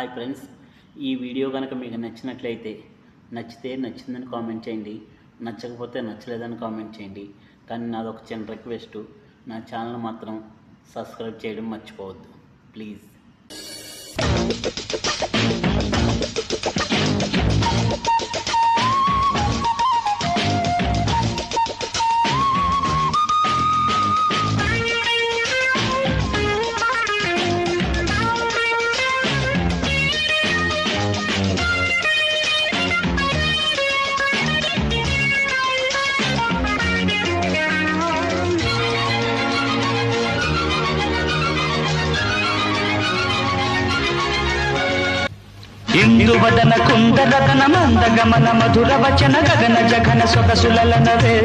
Hi friends, ఈ video కనుక మీకు నచ్చినట్లయితే నచ్చిందని కామెంట్ చేయండి, నచ్చకపోతే నచ్చలేదని కామెంట్ చేయండి. కానీ నాదొక చిన్న రిక్వెస్ట్, నా ఛానల్ మాత్రం సబ్స్క్రైబ్ చేయడం మర్చిపోవద్దు ప్లీజ్. ఇందువదన కుందరతన మందగమన మధుర వచన గగన జగన సొగసులనవే.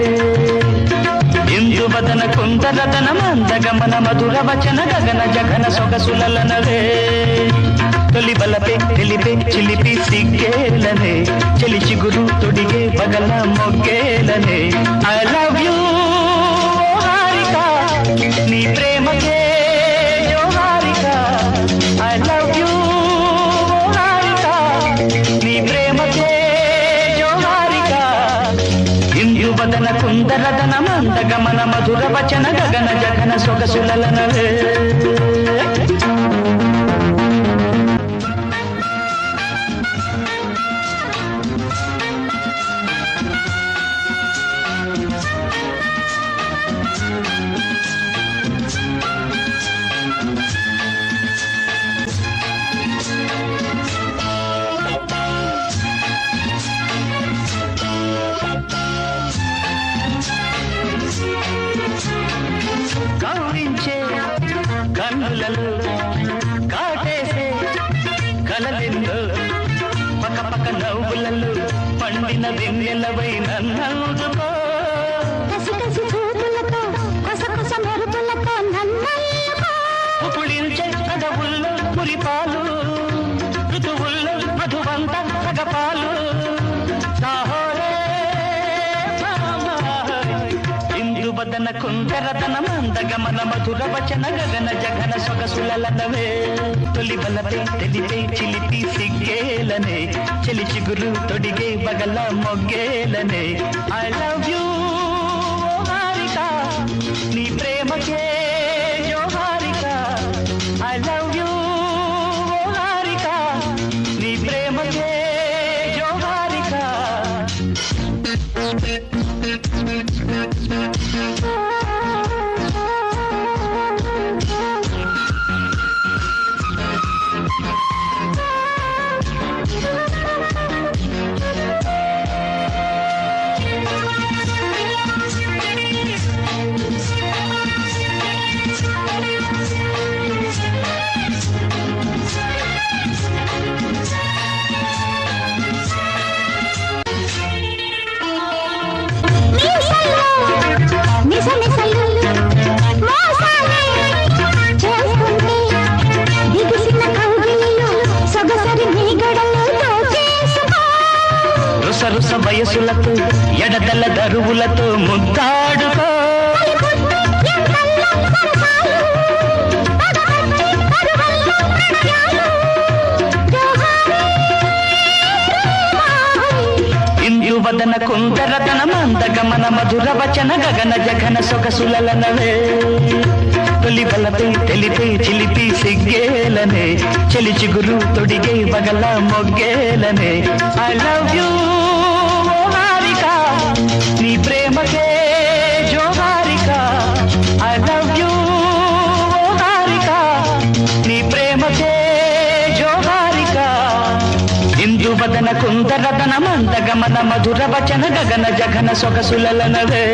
ఇందువదన కుందరతన మందగమన మధుర వచన గగన జగన సొగసులనవే. తొలి బలపే తెలిపే చిలిపి సిగ్గేలనే, చెలి చిగురు తొడిగే పగల మొగ్గేలనే. ఐ లవ్ యూ హారిక, నీ ప్రేమకే యో Harika. I love you Induvadana కుందరదన మందగమన మధుర వచన గగన జగన సొగసులనవే. కౌరించే కన్నులలో కాటేసే కలలెందో, పక పక నవ్వులలో పండిన వెన్నెలవై నన్నందుకో. పుకుళించే కదవుల్లో పులిపాలు, ఋతువుల్లో మధువంత సగపాలు. ఇందువదన కుందరతన మందగమన మధుర వచన గగన జగన సొగసులనవే. తొలి బలపే తెలిపే చిలిపి సిగ్గేలనే, చెలి చిగురు తొడిగే బగల మొగ్గేలనే. ఐ లవ్ యూ హారిక, నీ ప్రేమకే యో Harika. I love you Harika, నీ ప్రేమకే యో హారిక. రుసరుస వయసులతో ఎడదల దరువులతో ముద్దాడుకో. ఇందువదన కుందరతన మందగమన మధుర వచన గగన జగన సొగసులనవే. తొలి బలపై తెలిపే చిలిపి సిగ్గేలనే, చెలి చిగురు తొడిగే బగల మొగ్గేలనే. ఐ లవ్ యూ హారిక, నీ ప్రేమకే జో Harika. I love you Harika, నీ ప్రేమకే జో హారిక. ఇందువదన కుందరతన మందగమన మధుర వచన గగన జగన సొగసులనవే.